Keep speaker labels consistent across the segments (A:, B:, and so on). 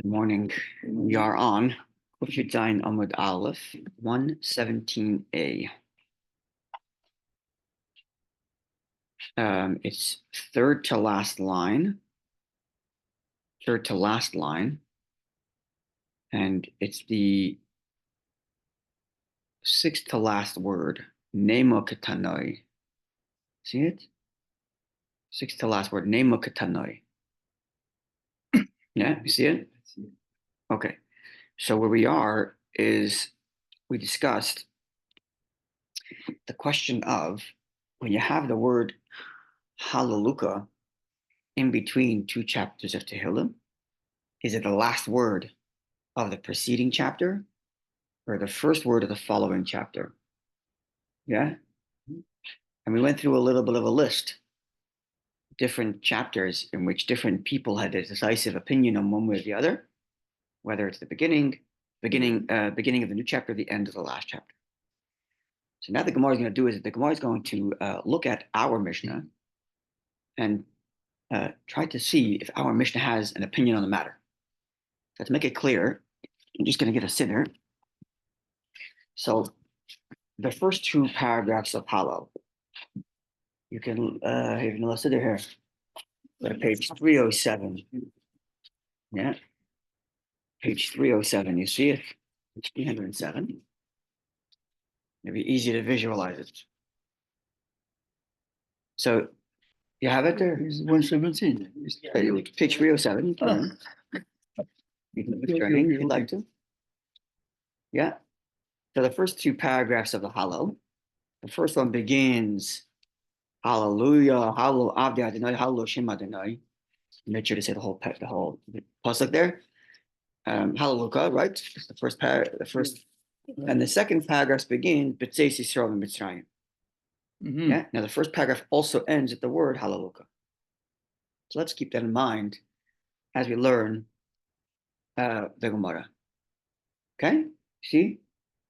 A: Morning. We are on Kufyud Zayin Amud Aleph 117a. It's third to last line, and it's the sixth to last word, Nemo Ketanoi. See it? Sixth to last word, Nemo Ketanoi. Yeah, you see it? Okay. So where we are is we discussed the question of when you have the word Hallelujah in between two chapters of Tehillim, is it the last word of the preceding chapter or the first word of the following chapter? Yeah? And we went through a little bit of a list, different chapters in which different people had a decisive opinion on one way or the other, whether it's the beginning of the new chapter, the end of the last chapter. So now the Gemara is going to do is the Gemara is going to look at our Mishnah and try to see if our Mishnah has an opinion on the matter. So to make it clear, I'm just going to get a siddur. So the first two paragraphs of Hallel, you can have a siddur here. Go to page 307. Yeah, page 307. You see it? It's 307. It'd be easy to visualize it. So you have it there?
B: It's 117.
A: Page 307. You can lift your hand if you'd like to. Yeah. So the first two paragraphs of the Hallel, the first one begins, Hallelujah, Hallel Avdi Adonai, Hallel Shem Adonai. Make sure to say the whole pasuk there. Hallelujah, right? It's the first and the second paragraph begins, B'tzeis Yisrael Mitzrayim. Yeah. Now the first paragraph also ends at the word Hallelujah. So let's keep that in mind as we learn the Gemara. Okay? See?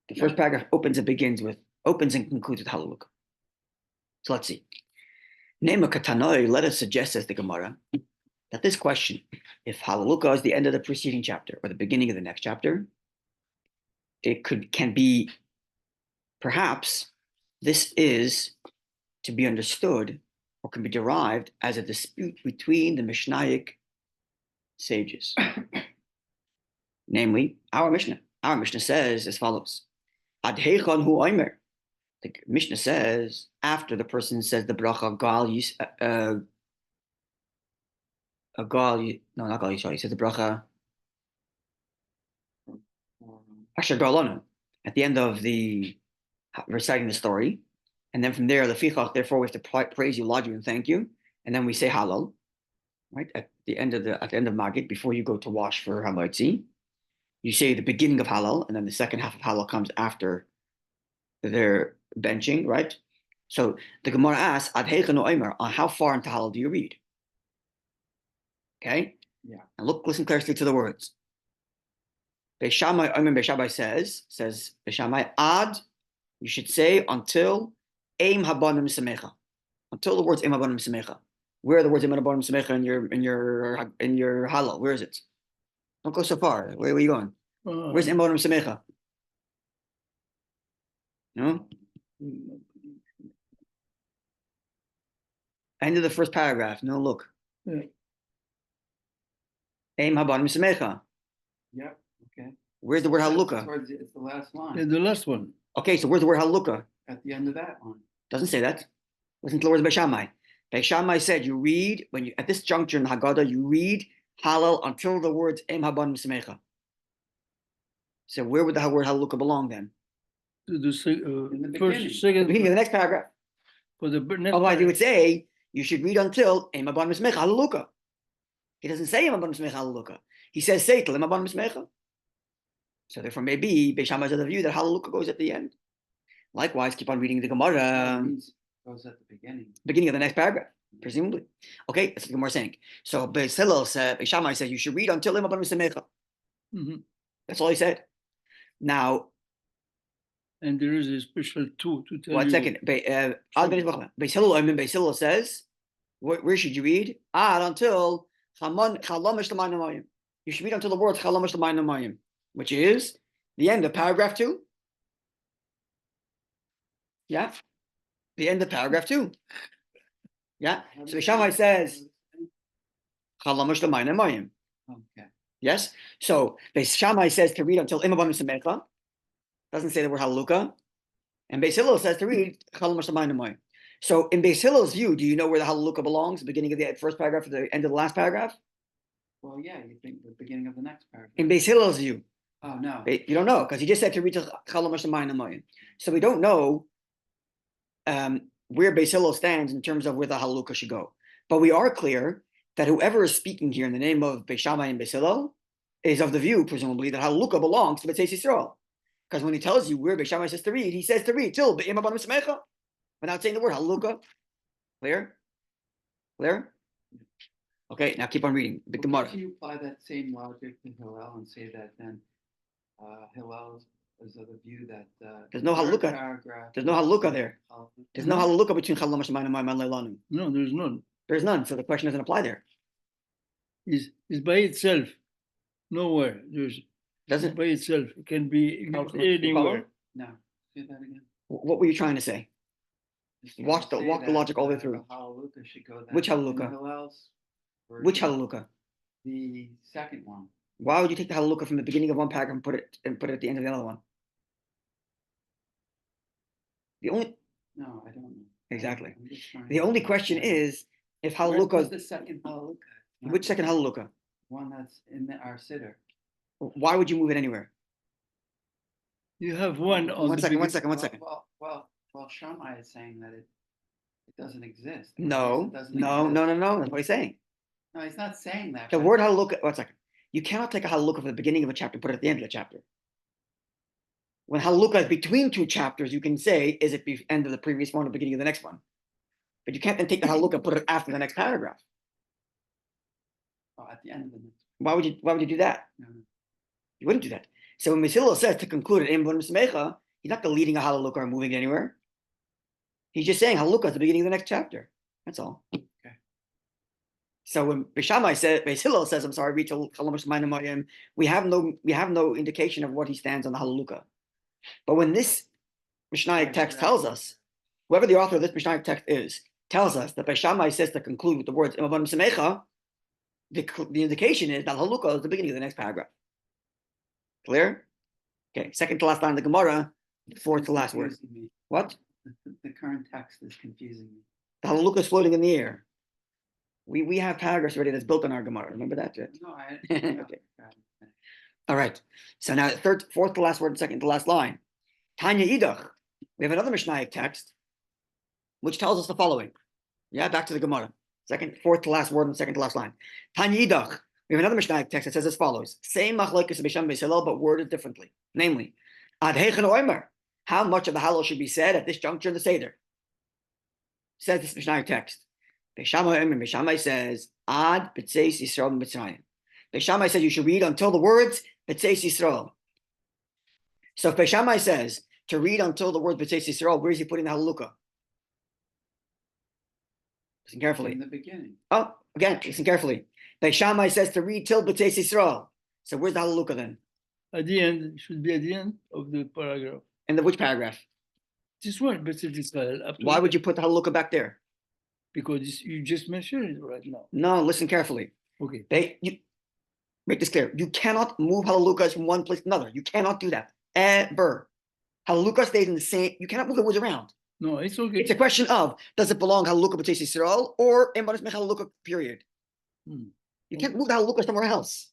A: The first paragraph opens and concludes with Hallelujah. So let's see. Nema Katanoi, let us suggest, as the Gemara, that this question, if Hallelujah is the end of the preceding chapter or the beginning of the next chapter, it can be, perhaps, this is to be understood or can be derived as a dispute between the Mishnaic sages. Namely, our Mishnah. Our Mishnah says as follows. Ad heichon hu oimer. The Mishnah says, after the person says the bracha gal he says the bracha asher galonu at the end of the reciting the story, and then from there lefichach, therefore we have to praise you, laud you, and thank you, and then we say Hallel, right at the end of Magid before you go to wash for Hamaitzi. You say the beginning of Hallel, and then the second half of Hallel comes after their benching, right? So the Gemara asks, Ad heichanu oimer, on how far into Hallel do you read? Okay?
B: Yeah. And
A: listen closely to the words. Beis Shammai, Beis Shammai says Beis Shammai, ad, you should say until Eim habanim semecha. Until the words Eim habanim semecha. Where are the words Eim habanim semecha in your Hallel? Where is it? Don't go so far. Where are you going? Where's Eim habanim semecha? No? End of the first paragraph. No, look. Eim habanim semecha.
B: Yeah. Okay.
A: Where's the word Hallelujah?
B: It's the last line. Yeah, the last one.
A: Okay, so where's the word Hallelujah?
B: At the end of that one.
A: Doesn't say that. Listen to the words of Beis Shammai. Beis Shammai said you read, when you at this juncture in the Haggadah, you read Hallel until the words Eim habanim semecha. So where would the word Hallelujah belong then?
B: In the
A: beginning of the next paragraph.
B: For the next
A: Otherwise, he would say you should read until Eim habanim semecha Hallelujah. He doesn't say Eim habanim semecha Hallelujah. He says say till Eim habanim semecha. So therefore, maybe Beis Shammai is of the view that Hallelujah goes at the end. Likewise, keep on reading the Gemara.
B: Goes at the beginning.
A: Beginning of the next paragraph, presumably. Okay, that's what the Gemara is saying. So Beis Shammai says you should read until Eim habanim semecha. That's all he said. Now,
B: and there is a special two to tell
A: 1 second. Beis Hillel says, where should you read? Until Chalamish L'mayim. you should read until the words Chalom Sh'Lamayim Namayim, which is the end of paragraph 2. Yeah, the end of paragraph 2. Yeah, so Shammai says Chalom Sh'Lamayim Namayim.
C: Okay.
A: Yes, so Shammai says to read until Imabam Semecha. Doesn't say the word Halukah. And Beis Hillel says to read Chalom Sh'Lamayim Namayim. So in Beis Hillel's view, do you know where the Halukah belongs? The beginning of the first paragraph or the end of the last paragraph?
C: Well, yeah, you think the beginning of the next paragraph.
A: In Beis Hillel's view.
C: Oh, no.
A: You don't know, because he just said to read to Chalom Sh'Lamayim Namayim. So we don't know where Beis Hillel stands in terms of where the Halukah should go. But we are clear that whoever is speaking here in the name of Beis Shammai and Beis Hillel is of the view, presumably, that Halukah belongs to B'tzeis Yisrael. Because when he tells you where Beis Shammai says to read, he says to read till Be'im Abanim Semecha, without saying the word Halukah. Clear? Clear? Okay, now keep on reading. The Gemara.
C: Can you apply that same logic to Hillel and say that then Hillel is of the view that
A: There's no
C: third
A: Halukah.
C: paragraph-
A: There's no Halukah there. There's no Halukah between Chalom Sh'Lamayim Namayim and Leilanu.
B: No, there's none.
A: There's none, so the question doesn't apply there.
B: It's by itself. Nowhere. There's
A: Doesn't.
B: by itself. It can be
A: Follow?
B: anywhere.
C: No, say that again.
A: What were you trying to say?
C: Just
A: Walk
C: trying to
A: the-
C: say
A: walk the
C: that,
A: logic all the way through.
C: the Halukah should go there.
A: Which
C: In
A: Halukah?
C: Hillel's
A: Which
C: version,
A: Halukah?
C: The second one.
A: Why would you take the Halukah from the beginning of one paragraph and put it at the end of the other one? The only
C: No, I don't know.
A: Exactly.
C: I'm just trying
A: the
C: to
A: only question
C: understand.
A: is if
C: Where's
A: Halukah.
C: the second Halukah? Not
A: Which second
C: the
A: Halukah?
C: one that's in our siddur.
A: Why would you move it anywhere?
B: You have one on
A: One
B: the
A: second. One
B: begin-
A: second. One second.
C: Well, Shammai is saying that it doesn't exist.
A: No.
C: It doesn't
A: No.
C: exist.
A: No. No. No. That's what he's saying.
C: No, he's not saying that.
A: The
C: but-
A: word Halukah. 1 second. You cannot take a Halukah from the beginning of a chapter and put it at the end of the chapter. When Halukah is between two chapters, you can say, is it the end of the previous one or beginning of the next one? But you can't then take the Halukah and put it after the next paragraph.
C: Oh, at the end of the next.
A: Why would you do that?
C: No, no.
A: You wouldn't do that. So when Hillel says to conclude it, he's not deleting a Halukah or moving it anywhere. He's just saying Halukah is the beginning of the next chapter. That's all.
C: Okay.
A: So when Beis Hillel says, I'm sorry, read till Chalom Sh'Lamayim Namayim, we have no indication of what he stands on the Halukah. But when this Mishnaic text tells us, whoever the author of this Mishnaic text is, tells us that Beis Shammai says to conclude with the words Im Abanim Semecha, the indication is that Halukah is the beginning of the next paragraph. Clear? Okay, second to last line of the Gemara, fourth to last word.
C: Confusing me.
A: What?
C: The current text is confusing me.
A: The Halukah is floating in the air. We have paragraphs already that's built on our Gemara. Remember that?
C: No, I.
A: Okay. All right. So now fourth to last word, second to last line. Tanya Idach. We have another Mishnaic text which tells us the following. Yeah, back to the Gemara. Fourth to last word and second to last line. Tanya Idach. We have another Mishnaic text that says as follows: same machlokes Beis Shammai Beis Hillel, but worded differently. Namely, Ad Heichen Omer. How much of the Hallel should be said at this juncture in the Seder? Says this Mishnaic text. Beis Shammai says Ad B'tzeis Yisrael Mitzrayim. Beis Shammai says you should read until the words B'tzeis Yisrael. So if Beis Shammai says to read until the words B'tzeis Yisrael, where is he putting the Halukah? Listen carefully.
C: In the beginning.
A: Oh, again, listen carefully. Beis Shammai says to read till B'tzeis Yisrael. So where's the Halukah then?
B: At the end, it should be at the end of the paragraph.
A: In which paragraph?
B: This one, but Israel.
A: Why would you put the Halukah back there?
B: Because you just mentioned it right now.
A: No, listen carefully.
B: Okay.
A: You make this clear. You cannot move Halukahs from one place to another. You cannot do that. Ever. Halukah stays in the same. You cannot move the words around.
B: No, it's okay.
A: It's a question of does it belong Halukah B'tzeis Yisrael or in Baris Mechal Halukah, period. You can't move the Halukah somewhere else.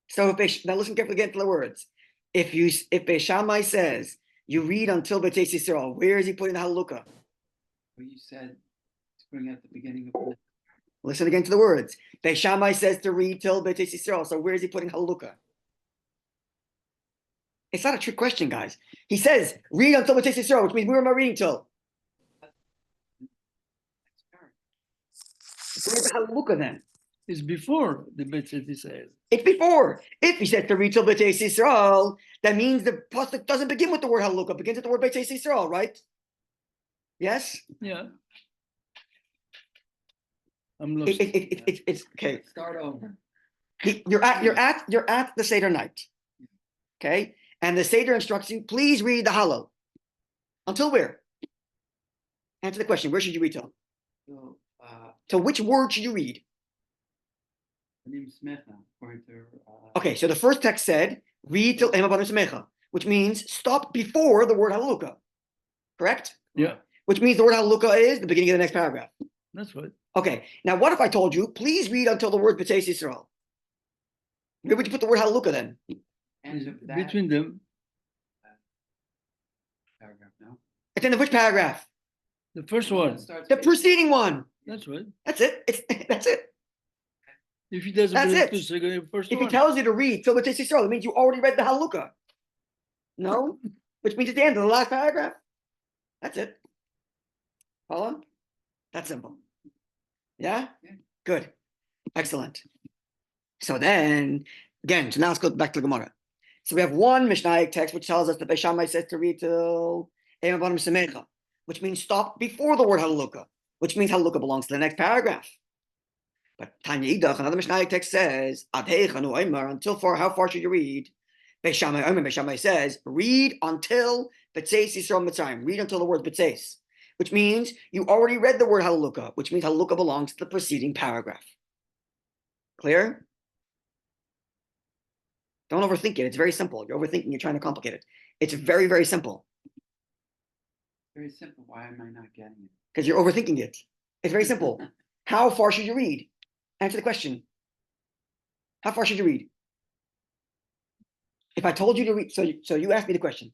A: So now listen carefully again to the words. If Beis Shammai says you read until B'tzeis Yisrael, where is he putting the Halukah?
C: Well, you said to bring at the beginning of the.
A: Listen again to the words. Beis Shammai says to read till B'tzeis Yisrael. So where is he putting Halukah? It's not a trick question, guys. He says read until B'tzeis Yisrael, which means where am I reading till? Where's the Halukah then?
B: It's before the Bet Israel.
A: It's before. If he said to read till B'tzeis Yisrael, that means the pasuk doesn't begin with the word Halukah, it begins with the word B'tzeis Yisrael, right? Yes?
B: Yeah. I'm lost.
A: It's okay.
C: Start over.
A: You're at the Seder night. Okay? And the Seder instructs you, please read the Hallel. Until where? Answer the question. Where should you read till? So which word should you read? Okay, so the first text said, read till Ema Banu Samecha, which means stop before the word Hallelujah. Correct?
B: Yeah,
A: Which means the word Hallelujah is the beginning of the next paragraph.
B: that's right.
A: Okay, now what if I told you, please read until the word B'tzeis Yisrael? Where would you put the word Hallelujah then?
B: Between them,
C: Paragraph, no?
A: It's in which paragraph?
B: the first one.
A: The preceding one.
B: That's right.
A: That's it. That's it.
B: If he doesn't
A: That's
B: believe
A: it.
B: the second, first
A: If he
B: one.
A: tells you to read till B'tzeis Yisrael, it means you already read the Hallelujah. No? Which means it's the end of the last paragraph. That's it. Follow? That's simple. Yeah?
C: Yeah.
A: Good. Excellent. So then, again, so now let's go back to the Gemara. So we have one Mishnaic text which tells us that Beis Shammai says to read till Ema Banu Samecha, which means stop before the word Hallelujah, which means Hallelujah belongs to the next paragraph. But Tanya Idach, another Mishnaic text says, Ad heichanu omer, how far should you read? Beis Shammai says, read until B'tzeis Yisrael Mitzrayim. Read until the word B'tzeis, which means you already read the word Hallelujah, which means Hallelujah belongs to the preceding paragraph. Clear? Don't overthink it. It's very simple. You're overthinking. You're trying to complicate it. It's very, very simple
C: Very simple. Why am I not getting it?
A: because you're overthinking it. It's very simple. How far should you read? Answer the question. How far should you read? If I told you to read, so you asked me the question.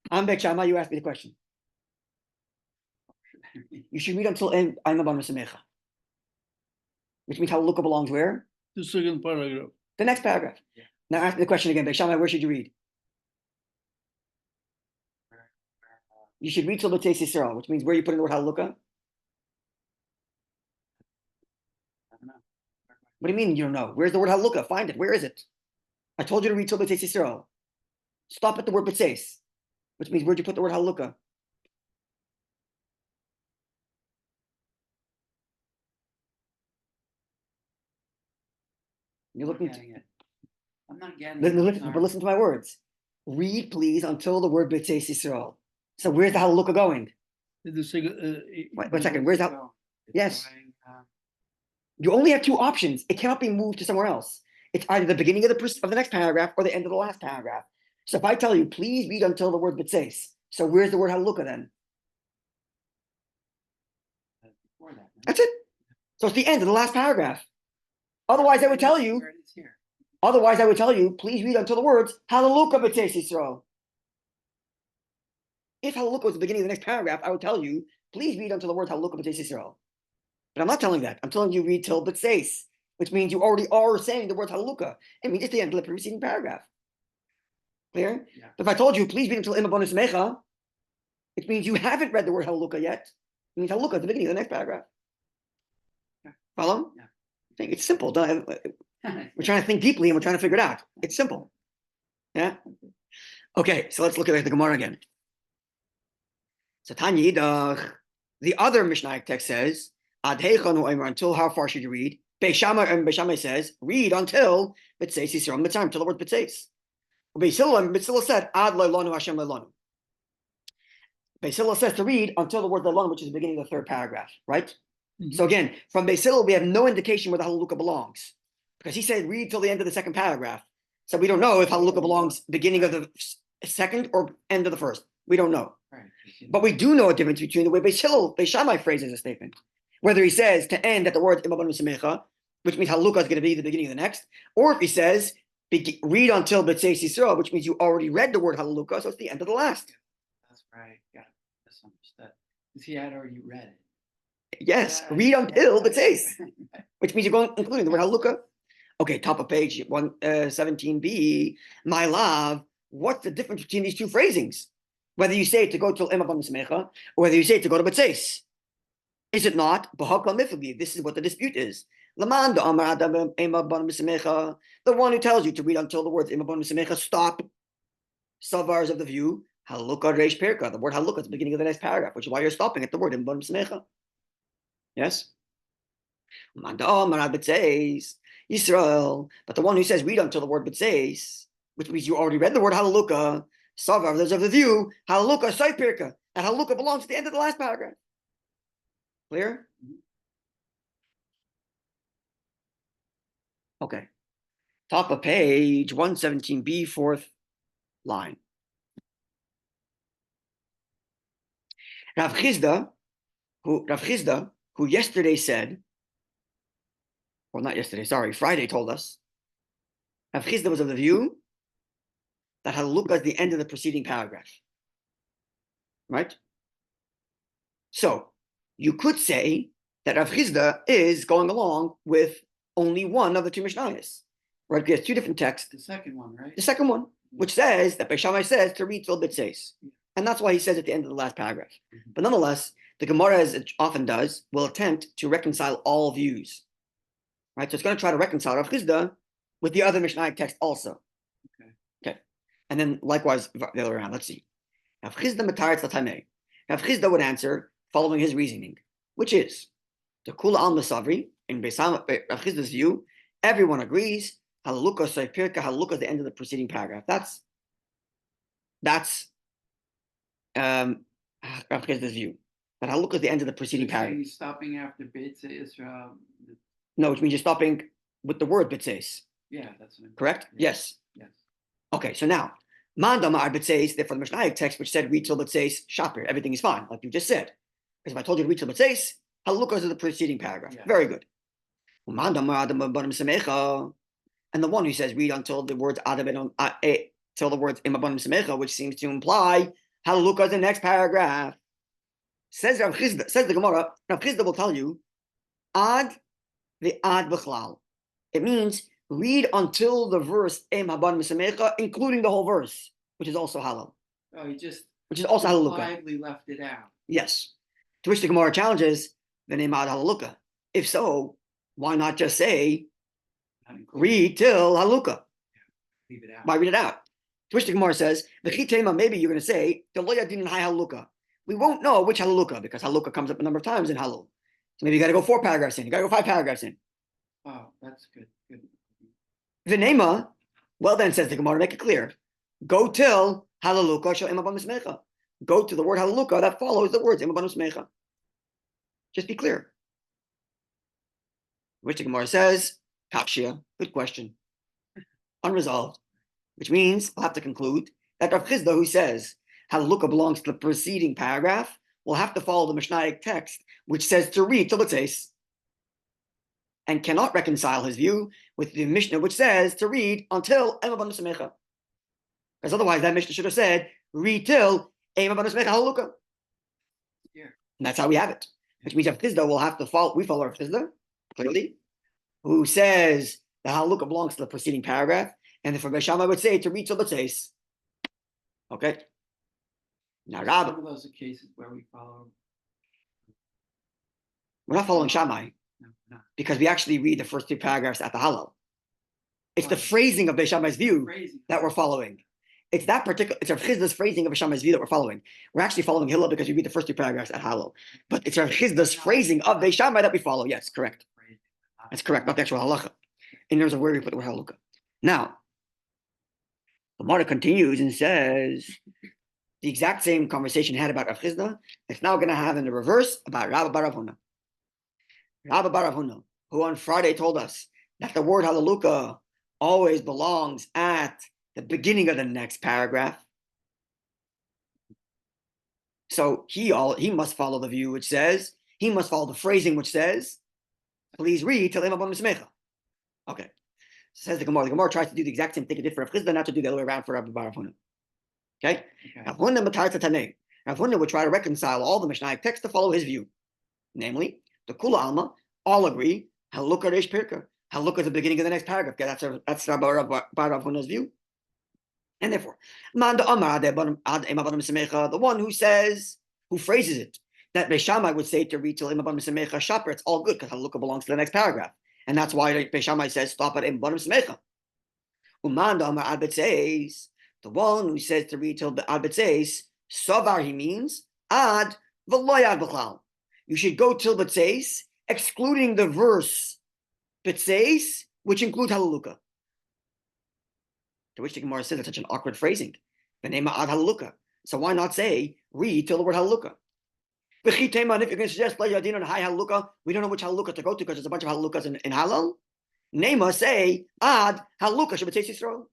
A: I'm Beis Shammai, you asked me the question. You should read until Ema Banu Samecha, which means Hallelujah belongs where?
B: The second paragraph.
A: The next paragraph.
C: Yeah.
A: Now ask me the question again, Beis Shammai, where should you read? You should read till B'tzeis Yisrael, which means where you put in the word Hallelujah.
C: I don't know.
A: What do you mean you don't know? Where's the word Hallelujah? Find it. Where is it? I told you to read till B'tzeis Yisrael. Stop at the word B'tzeis, which means where'd you put the word Hallelujah? You're
C: I'm not
A: looking.
C: getting it. I'm not getting it.
A: But listen to my words. Read, please, until the word B'tzeis Yisrael. So where's the Hallelujah going?
B: The second.
A: Wait 1 second. Where's that?
C: It's
A: Yes.
C: going,
A: You only have two options. It cannot be moved to somewhere else. It's either the beginning of the next paragraph or the end of the last paragraph. So if I tell you, please read until the word B'tzeis. So where's the word Hallelujah then?
C: before that. no?
A: That's it. So it's the end of the last paragraph. Otherwise, I would tell you.
C: Where it is here.
A: Otherwise, I would tell you, please read until the words Hallelujah B'tzeis Yisrael. If Hallelujah was the beginning of the next paragraph, I would tell you, please read until the word Hallelujah B'tzeis Yisrael. But I'm not telling that. I'm telling you read till B'tzeis, which means you already are saying the word Hallelujah. I mean, it's the end of the preceding paragraph. Clear?
C: Yeah.
A: But if I told you, please read until Ema Banu Samecha, which means you haven't read the word Hallelujah yet. It means Hallelujah at the beginning of the next paragraph.
C: Yeah.
A: Follow?
C: Yeah.
A: I think it's simple. We're trying to think deeply and we're trying to figure it out. It's simple. Yeah? Okay, so let's look at the Gemara again. So Tanya Yidach, the other Mishnaic text says, Ad heichanu omer, until how far should you read? Beis Shammai says, read until B'tzeis Yisrael Mitzrayim, until the word B'tzeis. Beis Hillel said, Ad leilanu Hashem leilanu. Beis Hillel says to read until the word leilanu, which is the beginning of the third paragraph, right?
B: Mhm.
A: So again, from Beis Hillel, we have no indication where the Hallelujah belongs. Because he said read till the end of the second paragraph. So we don't know if Hallelujah belongs beginning of the second or end of the first. We don't know.
C: Right.
A: But we do know a difference between the way Beis Shammai phrases a statement. Whether he says to end at the word Ema Banu Samecha, which means Hallelujah is going to be the beginning of the next, or if he says read until B'tzeis Yisrael, which means you already read the word Hallelujah, so it's the end of the last.
C: That's right. Got misunderstood. Because he had already read it.
A: Yes,
C: Yeah,
A: read until B'tzeis,
C: Right.
A: which means you're going including the word Hallelujah. Okay, top of page 117b. My love, what's the difference between these two phrasings? Whether you say it to go till Ema Banu Samecha, or whether you say it to go to B'tzeis. Is it not? This is what the dispute is. The one who tells you to read until the words Ema Banu Samecha stop. Savars of the view, Hallelujah Reish Perka. The word Hallelujah is the beginning of the next paragraph, which is why you're stopping at the word Ema Banu Samecha. Yes? Yisrael. But the one who says read until the word B'tzeis, which means you already read the word Halaluka, Savar, there's of the view, Halaluka Saipirka, that Halaluka belongs to the end of the last paragraph. Clear? Okay. Top of page 117b, fourth line. Rav Chizda, who yesterday said, or not yesterday, sorry, Friday told us, Rav Chizda was of the view that Halaluka is the end of the preceding paragraph. Right? So you could say that Rav Chizda is going along with only one of the two Mishnayos. Right? There's two different texts.
C: The second one, right?
A: The second one, which says that Beis Shammai says to read till B'tzeis. And that's why he says at the end of the last paragraph. But nonetheless, the Gemara, as it often does, will attempt to reconcile all views. Right? So it's going to try to reconcile Rav Chizda with the other Mishnah text also. Okay. And then likewise the other way around. Let's see. Rav Chizda mataretz l'tamei. Rav Chizda would answer following his reasoning, which is the Kula al Masavri in Rav Chizda's view. Everyone agrees. Halaluka Saipirka. Halaluka is the end of the preceding paragraph. That's Rav Chizda's view. That Halaluka is the end of the preceding paragraph.
C: He's stopping after Beit Israel.
A: No, which means you're stopping with the word B'tzeis.
C: Yeah, that's what
A: Correct?
C: Yeah.
A: Yes.
C: Yes.
A: Okay, so now, Mandamar B'tzeis, therefore the Mishnah text which said read till B'tzeis, Shapir, everything is fine, like you just said. Because if I told you to read till B'tzeis, Halaluka is the preceding paragraph.
C: Yeah.
A: Very good. Mandamar Semecha, and the one who says read until the words till the words Imabanim Semecha, which seems to imply Halaluka is the next paragraph. Says Rav Chizda, says the Gemara, Rav Chizda will tell you, Ad the Ad B'chlal. It means read until the verse Em Haban Misamecha, including the whole verse, which is also halal.
C: Oh, he just
A: Which is also halaluka.
C: impliedly left it out.
A: Yes. To which the Gemara challenges the name Ad halaluka. If so, why not just say
C: Not included.
A: read till halaluka?
C: Leave it out.
A: Why read it out? To which the Gemara says, V'chitema, maybe you're going to say the lo yadin hai halaluka. We won't know which halaluka because halaluka comes up a number of times in halal. So maybe you got to go 4 paragraphs in. You got to go 5 paragraphs in.
C: Oh, that's good. Good.
A: V'nema, well then, says the Gemara, make it clear. Go till halaluka shel emaban mismecha. Go to the word halaluka that follows the words emaban mismecha. Just be clear. Which the Gemara says, Kafshia, good question. Unresolved. Which means I'll have to conclude that Rav Chizda, who says halaluka belongs to the preceding paragraph, will have to follow the Mishnaic text, which says to read till it says, and cannot reconcile his view with the Mishnah, which says to read until Emaban Semecha. Because otherwise, that Mishnah should have said, read till Emaban Semecha Halaluka.
C: Yeah.
A: And that's how we have it. Which means Rav Chizda will have to follow, we follow Rav Chizda, clearly, who says the Halaluka belongs to the preceding paragraph, and therefore Beis Shammai would say to read till it says. Okay? Now, Rab,
C: Some of those are cases where we follow.
A: we're not following Shammai,
C: No.
A: because we actually read the first 2 paragraphs at the Halal. It's the
C: Right.
A: phrasing of Beis Shammai's view
C: Crazy.
A: that we're following. It's that particular, it's Rav Chizda's phrasing of Beis Shammai's view that we're following. We're actually following Hillel because we read the first 2 paragraphs at Halal. But it's Rav Chizda's phrasing of Beis Shammai that we follow. Yes, correct. That's correct, not the actual halacha. In terms of where we put the word halaluka. Now, the Gemara continues and says the exact same conversation had about Rav Chizda. It's now going to have in the reverse about Rabbi bar Rav Huna. Rabbi bar Rav Huna, who on Friday told us that the word halaluka always belongs at the beginning of the next paragraph. So he must follow the view which says, he must follow the phrasing which says, please read till Emaban Mismecha. Okay. Says the Gemara. The Gemara tries to do the exact same thing it did for Rav Chizda, not to do the other way around for Rabbi bar Rav Huna. Okay? Rav Huna matarta tanei. Rav Huna would try to reconcile all the Mishnaic texts to follow his view. Namely, the Kula Alma all agree, Halaluka Reish Pirka. Halaluka is the beginning of the next paragraph. Okay, that's Rabbi Rav Huna's view. And therefore, Manda Amar Ad Emaban Mismecha, the one who says, who phrases it, that Beis Shammai would say to read till Emaban Mismecha Shaper, it's all good because Halaluka belongs to the next paragraph. And that's why Beis Shammai says, stop at Emaban Mismecha. Umanda Amar Ad B'tzeis, the one who says to read till Ad B'tzeis, Savar, he means, Ad V'loy Ad B'chlal. You should go till B'tzeis, excluding the verse B'tzeis, which includes Halaluka. To which the Gemara says it's such an awkward phrasing. V'neima ad Halaluka. So why not say read till the word Halaluka? If you're going to suggest play Yadin on high Halaluka, we don't know which Halaluka to go to because there's a bunch of Halalukas in Halal. Nema say ad Halaluka Shabbates Yisrael.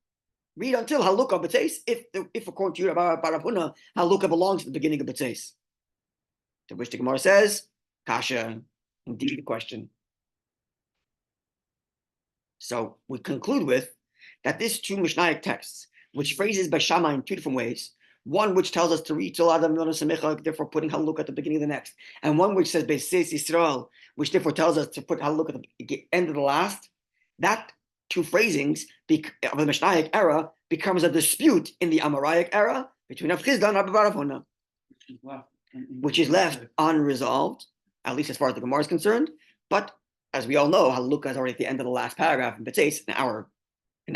A: Read until Halaluka B'tzeis. If according to you, Rav Huna, Halaluka belongs to the beginning of B'tzeis. To which the Gemara says, Kasha, indeed the question. So we conclude with that these two Mishnaic texts, which phrases by Shammai in two different ways, one which tells us to read till Adam Yonah Samecha, therefore putting Halaluka at the beginning of the next, and one which says B'tzeis Yisrael, which therefore tells us to put Halaluka at the end of the last, that two phrasings of the Mishnaic era becomes a dispute in the Amoraic era between Rav Chisda and Rabbi Rav Huna, which is left unresolved, at least as far as the Gemara is concerned. But as we all know, Halaluka is already at the end of the last paragraph in B'tzeis, in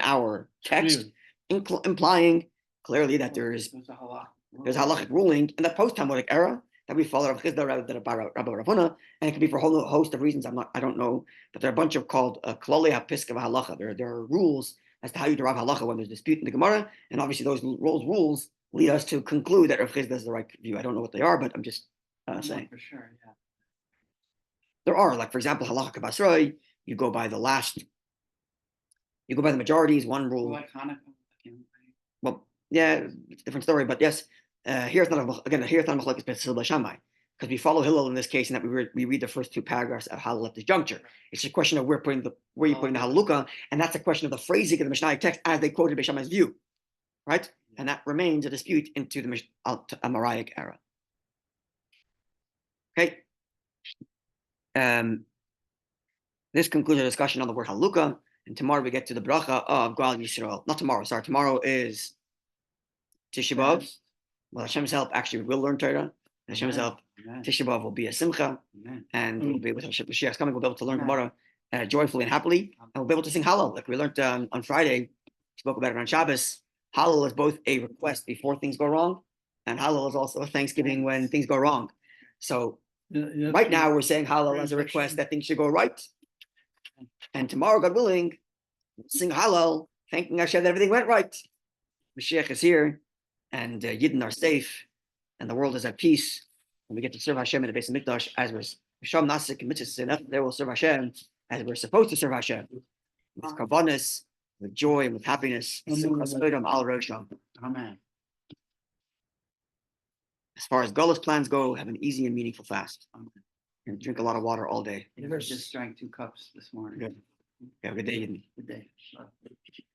A: our text, implying clearly that there's a halachic ruling in the post-Talmudic era that we follow Rav Chisda rather than Rabbi Rav Huna, and it could be for a whole host of reasons. I don't know, but there are a bunch of called klolei hapiska v'halacha. There are rules as to how you derive halacha when there's dispute in the Gemara, and obviously those rules lead us to conclude that Rav Chisda is the right view. I don't know what they are, but I'm just saying.
C: For sure, yeah.
A: There are, like for example, halacha kabasroi. You go by the majorities. One rule.
C: Like Hanukkah.
A: Well, yeah, it's a different story, but yes, here's not a machlokes Pesachim by Shammai, because we follow Hillel in this case, and that we read the first two paragraphs of Hallel at this juncture. It's a question of where you're putting the Halaluka, and that's a question of the phrasing of the Mishnaic text as they quoted by Shammai's view, right? And that remains a dispute into the Amoraic era. Okay. This concludes our discussion on the word Halaluka, and tomorrow we get to the bracha of Gal Yisrael. Not tomorrow, sorry. Tomorrow is Tisha B'Av. Well, Hashem's help, actually, we will learn Torah. Hashem's help, Tisha B'Av will be a simcha, and we'll be able to, Mashiach's coming, we'll be able to learn Gemara joyfully and happily, and we'll be able to sing Hallel, like we learned on Friday. Spoke about it on Shabbos. Hallel is both a request before things go wrong, and Hallel is also a thanksgiving when things go wrong. So right now we're saying Hallel as a request that things should go right, and tomorrow, God willing, we'll sing Hallel, thanking Hashem that everything went right. Mashiach is here, and Yidden are safe, and the world is at peace, and we get to serve Hashem in the Beis Hamikdash as we're Sham Nasik and Mitzvah. There will serve Hashem as we're supposed to serve Hashem, with kavanas, with joy, and with happiness.
C: Amen.
A: As far as Gullah's plans go, have an easy and meaningful fast, and drink a lot of water all day.
C: I just drank 2 cups this morning.
A: Good. Have a good day, Yidden.
C: Good day.